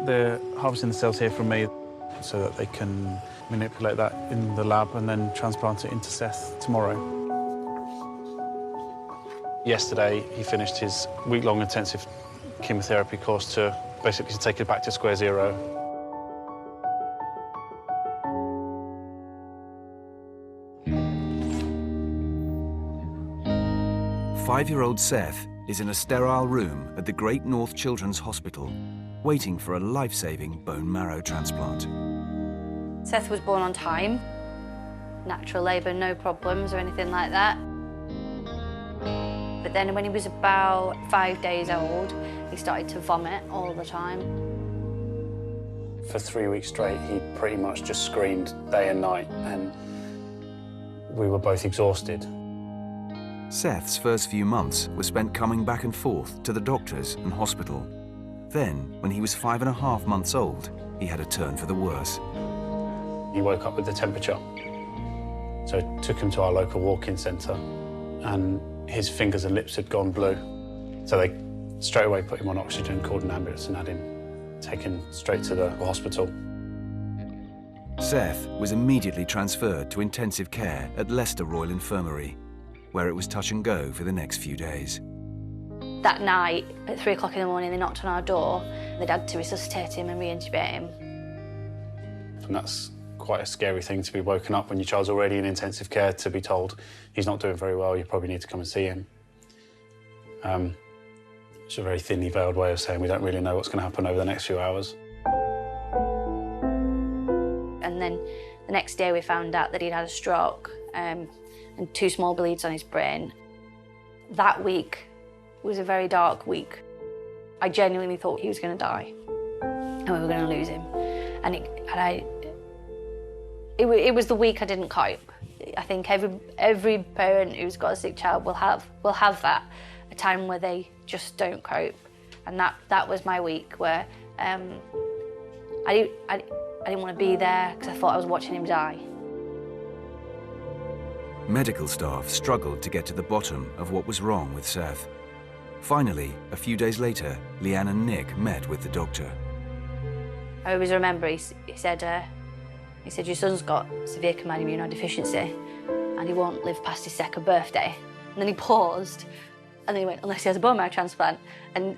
They're harvesting the cells here from me so that they can manipulate that in the lab and then transplant it into Seth tomorrow. Yesterday, he finished his week-long intensive chemotherapy course to basically take it back to square zero. Five-year-old Seth is in a sterile room at the Great North Children's Hospital, waiting for a life-saving bone marrow transplant. Seth was born on time. Natural labour, no problems or anything like that. But then when he was about 5 days old, he started to vomit all the time. For 3 weeks straight, he pretty much just screamed day and night, and we were both exhausted. Seth's first few months were spent coming back and forth to the doctors and hospital. Then, when he was 5.5 months old, he had a turn for the worse. He woke up with the temperature, so I took him to our local walk-in centre, and his fingers and lips had gone blue. So they straight away put him on oxygen, called an ambulance and had him taken straight to the hospital. Seth was immediately transferred to intensive care at Leicester Royal Infirmary, where it was touch and go for the next few days. That night, at 3 o'clock in the morning, they knocked on our door. They'd had to resuscitate him and re-intubate him. And that's quite a scary thing, to be woken up when your child's already in intensive care, to be told he's not doing very well, you probably need to come and see him. It's a very thinly veiled way of saying we don't really know what's going to happen over the next few hours. And then the next day we found out that he'd had a stroke and 2 small bleeds on his brain. That week was a very dark week. I genuinely thought he was going to die and we were going to lose him. And it was the week I didn't cope. I think every parent who's got a sick child will have that, a time where they just don't cope. And that was my week, where I didn't want to be there because I thought I was watching him die. Medical staff struggled to get to the bottom of what was wrong with Seth. Finally, a few days later, Leanne and Nick met with the doctor. I always remember he said, your son's got severe combined immunodeficiency and he won't live past his 2nd birthday. And then he paused and then he went, unless he has a bone marrow transplant. And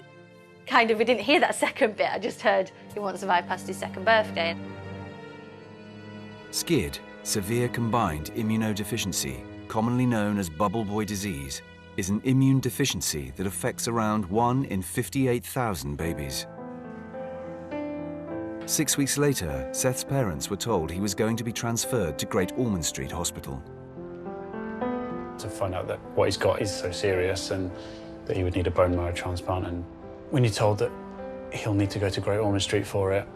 kind of, we didn't hear that second bit, I just heard he won't survive past his 2nd birthday. SCID, severe combined immunodeficiency, commonly known as bubble boy disease, is an immune deficiency that affects around 1 in 58,000 babies. 6 weeks later, Seth's parents were told he was going to be transferred to Great Ormond Street Hospital. To find out that what he's got is so serious and that he would need a bone marrow transplant, and when you're told that he'll need to go to Great Ormond Street for it,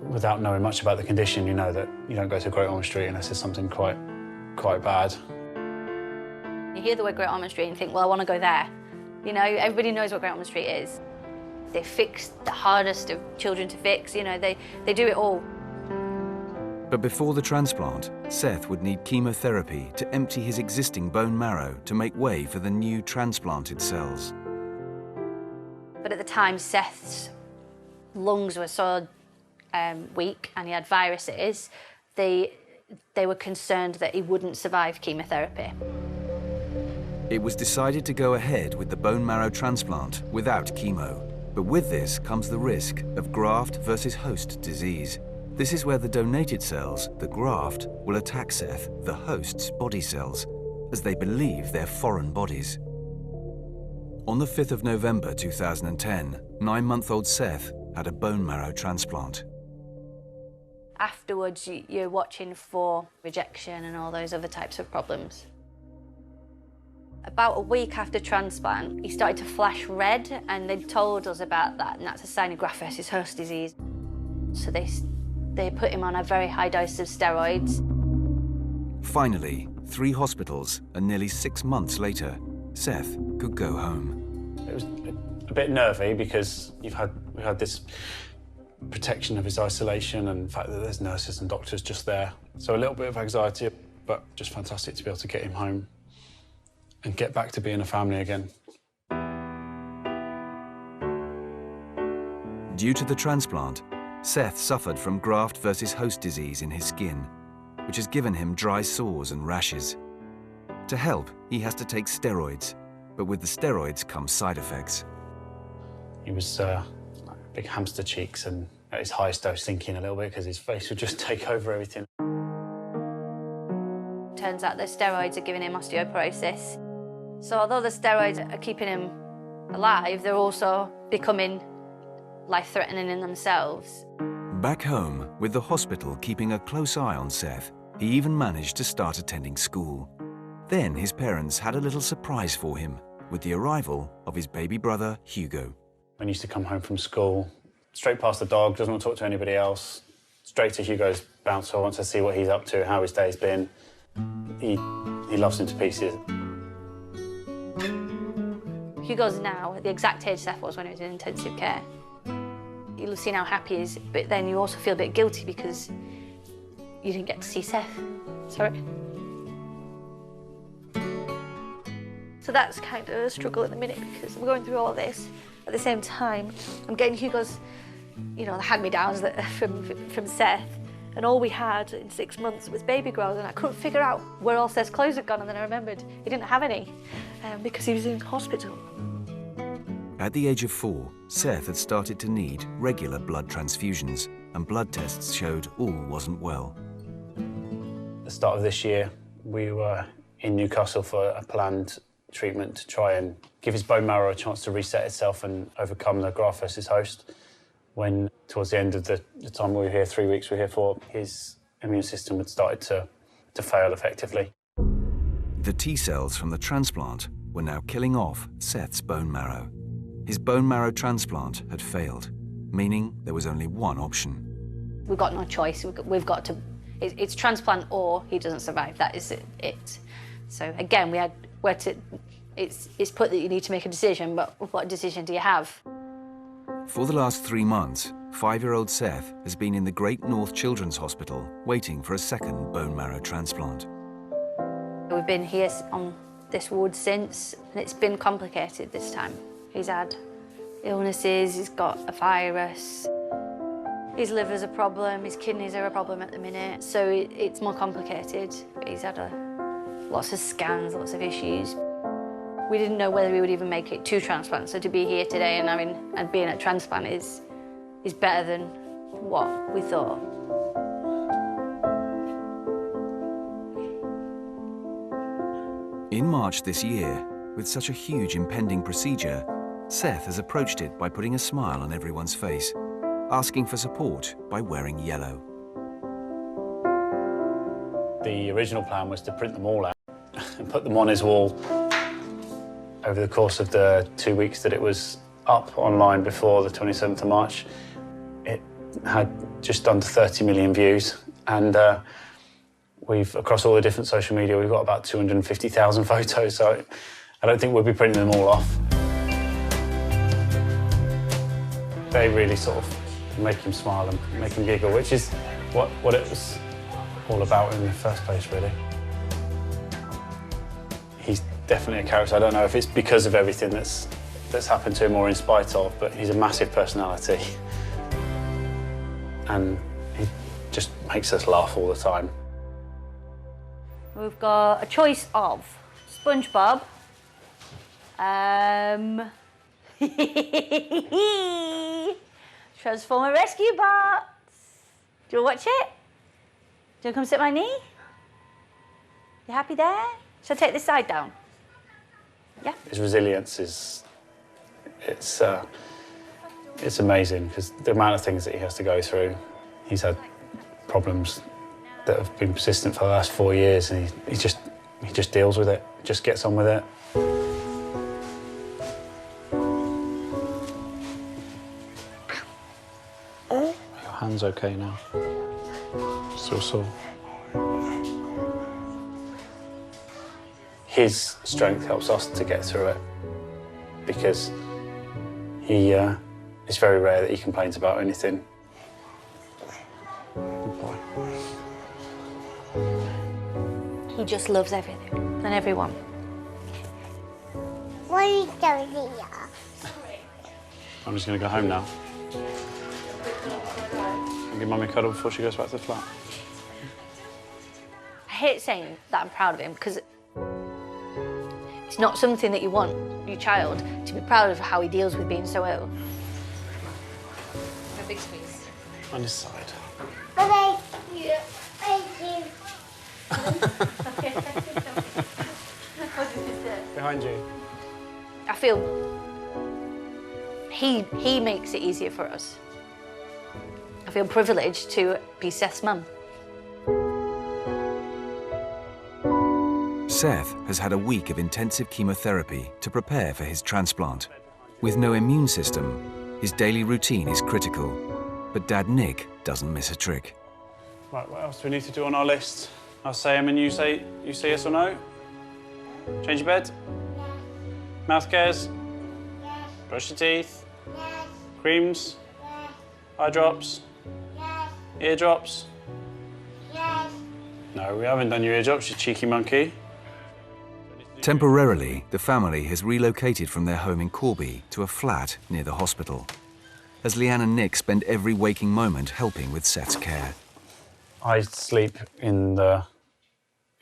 without knowing much about the condition, you know that you don't go to Great Ormond Street unless it's something quite bad. You hear the word Great Ormond Street and think, well, I want to go there. You know, everybody knows what Great Ormond Street is. They fix the hardest of children to fix, you know, they do it all. But before the transplant, Seth would need chemotherapy to empty his existing bone marrow to make way for the new transplanted cells. But at the time, Seth's lungs were so weak and he had viruses, they were concerned that he wouldn't survive chemotherapy. It was decided to go ahead with the bone marrow transplant without chemo. But with this comes the risk of graft versus host disease. This is where the donated cells, the graft, will attack Seth, the host's body cells, as they believe they're foreign bodies. On the 5th of November 2010, 9-month-old Seth had a bone marrow transplant. Afterwards, you're watching for rejection and all those other types of problems. About a week after transplant, he started to flash red, and they told us about that, and that's a sign of graft versus host disease. So they put him on a very high dose of steroids. Finally, 3 hospitals, and nearly 6 months later, Seth could go home. It was a bit nervy because we had this protection of his isolation and the fact that there's nurses and doctors just there. So a little bit of anxiety, but just fantastic to be able to get him home and get back to being a family again. Due to the transplant, Seth suffered from graft versus host disease in his skin, which has given him dry sores and rashes. To help, he has to take steroids, but with the steroids come side effects. He was big hamster cheeks, and at his highest dose thinking a little bit because his face would just take over everything. Turns out the steroids are giving him osteoporosis. So although the steroids are keeping him alive, they're also becoming life-threatening in themselves. Back home, with the hospital keeping a close eye on Seth, he even managed to start attending school. Then his parents had a little surprise for him with the arrival of his baby brother, Hugo. When he used to come home from school, straight past the dog, doesn't want to talk to anybody else, straight to Hugo's bouncer, wants to see what he's up to, how his day's been. He loves him to pieces. Hugo's now at the exact age Seth was when he was in intensive care. You'll see how happy he is, but then you also feel a bit guilty because you didn't get to see Seth. Sorry. So that's kind of a struggle at the minute because we're going through all this. At the same time, I'm getting Hugo's, the hand-me-downs from Seth, and all we had in 6 months was baby grows, and I couldn't figure out where all Seth's clothes had gone, and then I remembered he didn't have any because he was in hospital. At the age of 4, Seth had started to need regular blood transfusions, and blood tests showed all wasn't well. At the start of this year, we were in Newcastle for a planned treatment to try and give his bone marrow a chance to reset itself and overcome the graft versus host. When, towards the end of the time we were here, 3 weeks we were here for, his immune system had started to fail effectively. The T cells from the transplant were now killing off Seth's bone marrow. His bone marrow transplant had failed, meaning there was only one option. We've got no choice. We've got to. It's transplant or he doesn't survive. That is it. So again, it's put that you need to make a decision, but what decision do you have? For the last 3 months, 5-year-old Seth has been in the Great North Children's Hospital waiting for a second bone marrow transplant. We've been here on this ward since, and it's been complicated this time. He's had illnesses, he's got a virus, his liver's a problem, his kidneys are a problem at the minute, so it's more complicated. He's had lots of scans, lots of issues. We didn't know whether we would even make it to transplant, so to be here today and being at transplant is better than what we thought. In March this year, with such a huge impending procedure, Seth has approached it by putting a smile on everyone's face, asking for support by wearing yellow. The original plan was to print them all out and put them on his wall. Over the course of the 2 weeks that it was up online before the 27th of March, it had just under 30 million views, and across all the different social media, we've got about 250,000 photos, so I don't think we'll be printing them all off. They really sort of make him smile and make him giggle, which is what it was all about in the first place, really. He's definitely a character. I don't know if it's because of everything that's happened to him or in spite of, but he's a massive personality. And he just makes us laugh all the time. We've got a choice of SpongeBob, Transformer Rescue Bots. Do you want to watch it? Do you want to come sit on my knee? You happy there? Shall I take this side down? Yeah. His resilience it's amazing because the amount of things that he has to go through. He's had problems that have been persistent for the last 4 years, and he just deals with it, just gets on with it. Your hand's okay now. Still sore. His strength helps us to get through it because it's very rare that he complains about anything. Good boy. He just loves everything and everyone. What are you doing here? I'm just going to go home now. Give Mummy a cuddle before she goes back to the flat. I hate saying that I'm proud of him because it's not something that you want your child to be proud of how he deals with being so ill. A big squeeze. On his side. Bye-bye. Yeah. Thank you. Behind you. I feel he makes it easier for us. I feel privileged to be Seth's mum. Seth has had a week of intensive chemotherapy to prepare for his transplant. With no immune system, his daily routine is critical. But Dad Nick doesn't miss a trick. Right, what else do we need to do on our list? I'll say them and you say yes or no? Change your bed? Mouth cares? Brush your teeth? Creams? Eye drops? Ear drops? No, we haven't done your ear drops, you cheeky monkey. Temporarily, the family has relocated from their home in Corby to a flat near the hospital, as Leanne and Nick spend every waking moment helping with Seth's care. I sleep in the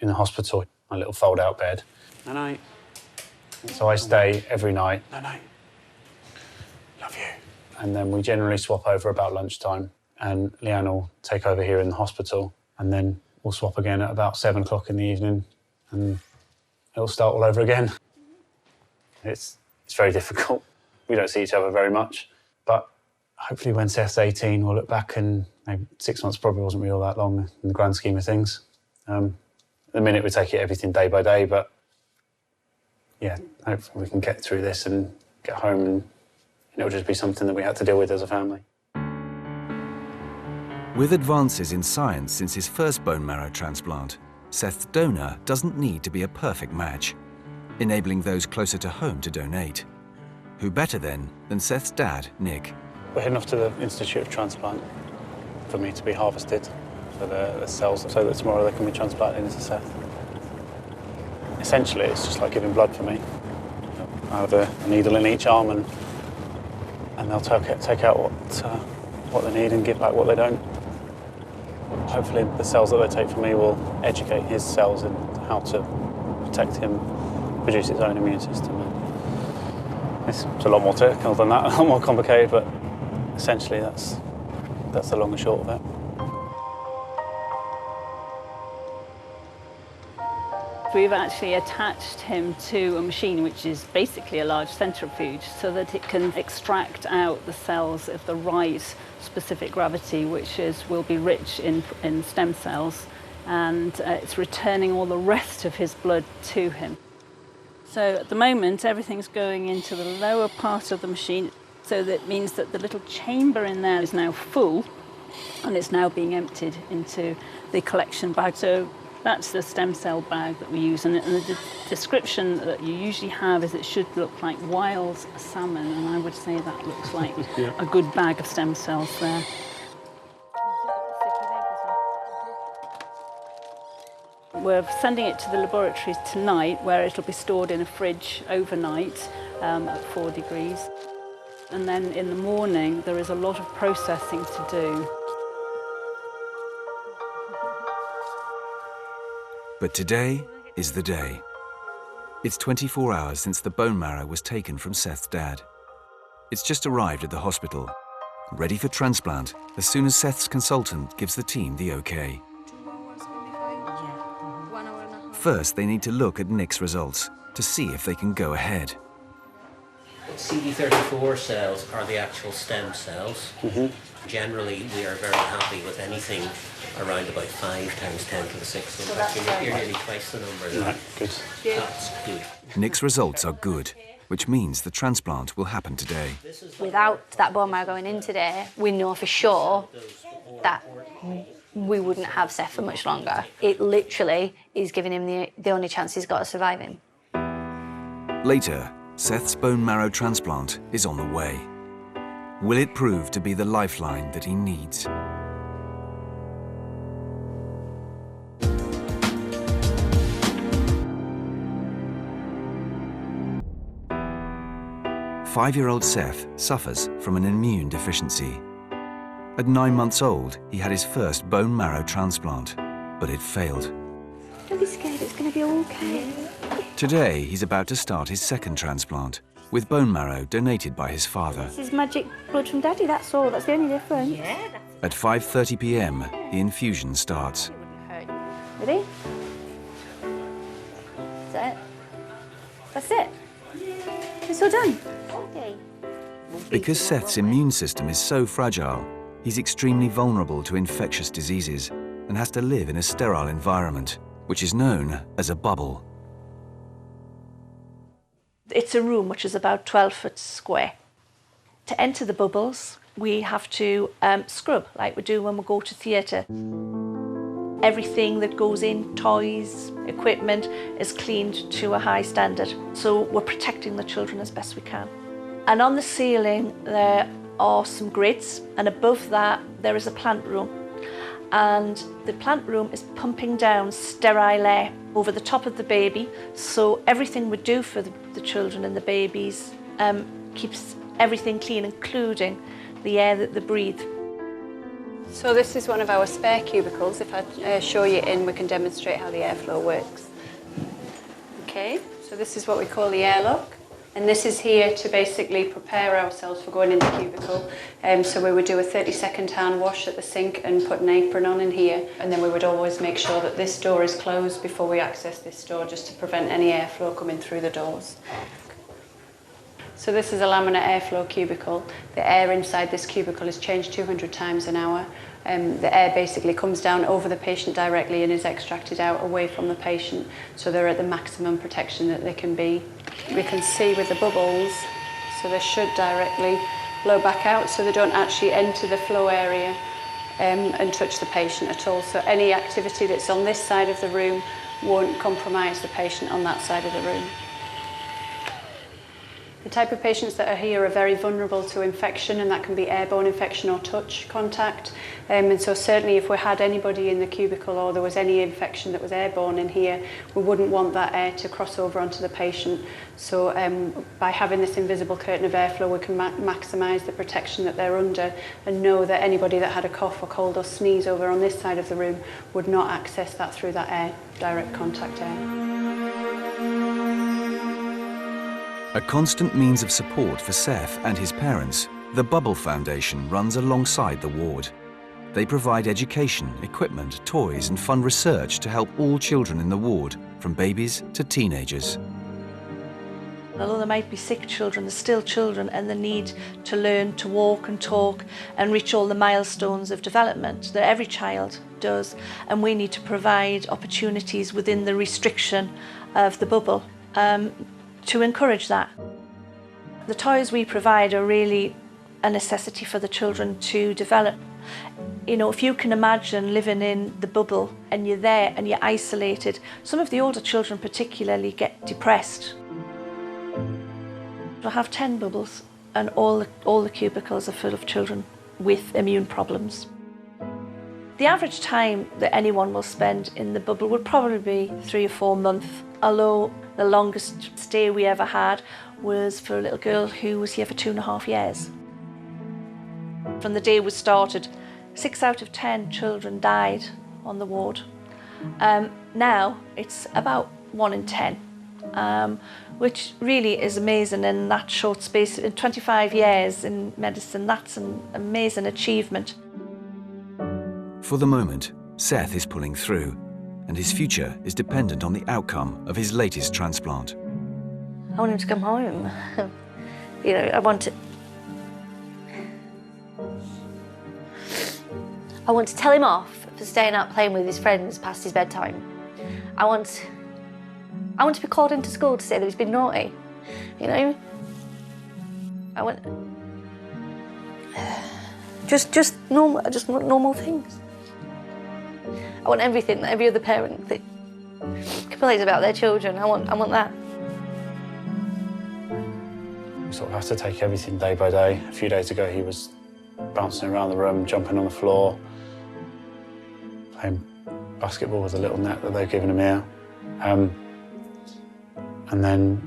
hospital, my little fold-out bed. Night-night. So I stay every night. Night-night. Love you. And then we generally swap over about lunchtime, and Leanne will take over here in the hospital, and then we'll swap again at about 7 o'clock in the evening, and it'll start all over again. It's very difficult. We don't see each other very much, but hopefully when Seth's 18, we'll look back and maybe 6 months probably wasn't really all that long in the grand scheme of things. At the minute, we take it everything day by day, but yeah, hopefully we can get through this and get home, and it'll just be something that we had to deal with as a family. With advances in science since his first bone marrow transplant, Seth's donor doesn't need to be a perfect match, enabling those closer to home to donate. Who better then than Seth's dad, Nick? We're heading off to the Institute of Transplant for me to be harvested for the cells so that tomorrow they can be transplanted into Seth. Essentially, it's just like giving blood for me. I have a needle in each arm and they'll take out what they need and give back what they don't. Hopefully the cells that they take from me will educate his cells in how to protect him, produce its own immune system. It's a lot more technical than that, a lot more complicated, but essentially that's the long and short of it. We've actually attached him to a machine which is basically a large centrifuge so that it can extract out the cells of the right specific gravity, which will be rich in stem cells, and it's returning all the rest of his blood to him. So at the moment, everything's going into the lower part of the machine, so that means that the little chamber in there is now full, and it's now being emptied into the collection bag. So that's the stem cell bag that we use, and the description that you usually have is it should look like wild salmon, and I would say that looks like a good bag of stem cells there. We're sending it to the laboratories tonight, where it'll be stored in a fridge overnight at 4 degrees. And then in the morning, there is a lot of processing to do. But today is the day. It's 24 hours since the bone marrow was taken from Seth's dad. It's just arrived at the hospital, ready for transplant as soon as Seth's consultant gives the team the okay. First, they need to look at Nick's results to see if they can go ahead. CD34 cells are the actual stem cells. Generally, we are very happy with anything around about 5 times 10 to the 6th. So in fact, you're nearly twice the number. Right, good. That's good. Nick's results are good, which means the transplant will happen today. Without that bone marrow going in today, we know for sure that we wouldn't have Seth for much longer. It literally is giving him the only chance he's got of surviving. Later, Seth's bone marrow transplant is on the way. Will it prove to be the lifeline that he needs? Five-year-old Seth suffers from an immune deficiency. At 9 months old, he had his first bone marrow transplant, but it failed. Don't be scared, it's going to be all okay. Today, he's about to start his second transplant, with bone marrow donated by his father. This is magic blood from Daddy, that's all. That's the only difference. Yeah, At 5:30 p.m, the infusion starts. Ready? Is that it? That's it? It's all done? Okay. Because Seth's immune system is so fragile, he's extremely vulnerable to infectious diseases and has to live in a sterile environment, which is known as a bubble. It's a room which is about 12 foot square. To enter the bubbles, we have to scrub, like we do when we go to theatre. Everything that goes in, toys, equipment, is cleaned to a high standard. So we're protecting the children as best we can. And on the ceiling, there are some grids, and above that, there is a plant room. And the plant room is pumping down sterile air over the top of the baby, so everything we do for the children and the babies keeps everything clean, including the air that they breathe. So this is one of our spare cubicles. If I show you in, we can demonstrate how the airflow works. Okay, so this is what we call the airlock. And this is here to basically prepare ourselves for going in the cubicle. So we would do a 30-second hand wash at the sink and put an apron on in here. And then we would always make sure that this door is closed before we access this door, just to prevent any airflow coming through the doors. So this is a laminate airflow cubicle. The air inside this cubicle is changed 200 times an hour. The air basically comes down over the patient directly and is extracted out away from the patient, so they're at the maximum protection that they can be. We can see with the bubbles, so they should directly blow back out, so they don't actually enter the flow area and touch the patient at all. So any activity that's on this side of the room won't compromise the patient on that side of the room. The type of patients that are here are very vulnerable to infection, and that can be airborne infection or touch contact. And so certainly if we had anybody in the cubicle or there was any infection that was airborne in here, we wouldn't want that air to cross over onto the patient. So by having this invisible curtain of airflow, we can maximise the protection that they're under, and know that anybody that had a cough or cold or sneeze over on this side of the room would not access that through that air, direct contact air. A constant means of support for Seth and his parents, the Bubble Foundation runs alongside the ward. They provide education, equipment, toys and fund research to help all children in the ward, from babies to teenagers. Although there might be sick children, they're still children, and they need to learn to walk and talk and reach all the milestones of development that every child does. And we need to provide opportunities within the restriction of the bubble to encourage that. The toys we provide are really a necessity for the children to develop. You know, if you can imagine living in the bubble and you're there and you're isolated, some of the older children particularly get depressed. I have 10 bubbles, and all the cubicles are full of children with immune problems. The average time that anyone will spend in the bubble would probably be 3 or 4 months, although the longest stay we ever had was for a little girl who was here for 2.5 years. From the day we started, 6 out of 10 children died on the ward. Now it's about 1 in 10, which really is amazing in that short space. In 25 years in medicine, that's an amazing achievement. For the moment, Seth is pulling through, and his future is dependent on the outcome of his latest transplant. I want him to come home. You know, I want to tell him off for staying out playing with his friends past his bedtime. I want to be called into school to say that he's been naughty. You know? I want just normal things. I want everything that every other parent that complains about their children. I want that. We sort of have to take everything day by day. A few days ago, he was bouncing around the room, jumping on the floor, playing basketball with a little net that they've given him here. And then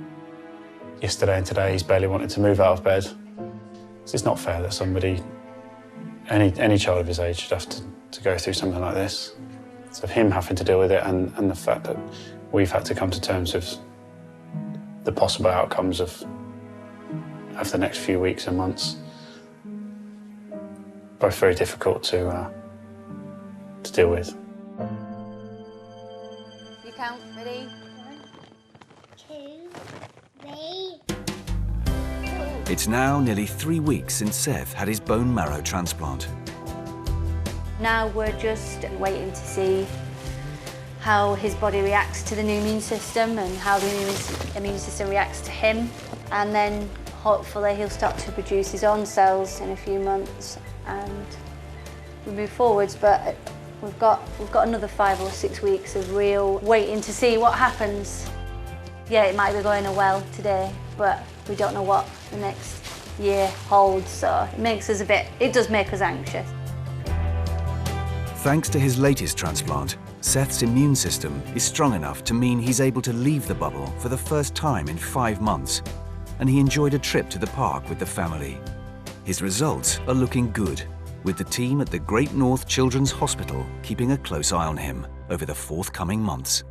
yesterday and today, he's barely wanted to move out of bed. So it's not fair that somebody Any child of his age should have to go through something like this. So him having to deal with it and the fact that we've had to come to terms with the possible outcomes of the next few weeks and months, both very difficult to deal with. You count, ready? 1, 2, 3. It's now nearly 3 weeks since Seth had his bone marrow transplant. Now we're just waiting to see how his body reacts to the new immune system and how the new immune system reacts to him. And then hopefully he'll start to produce his own cells in a few months and we move forwards. But we've got another 5 or 6 weeks of real waiting to see what happens. Yeah, it might be going well today, but we don't know what the next year holds, so it does make us anxious. Thanks to his latest transplant, Seth's immune system is strong enough to mean he's able to leave the bubble for the first time in 5 months, and he enjoyed a trip to the park with the family. His results are looking good, with the team at the Great North Children's Hospital keeping a close eye on him over the forthcoming months.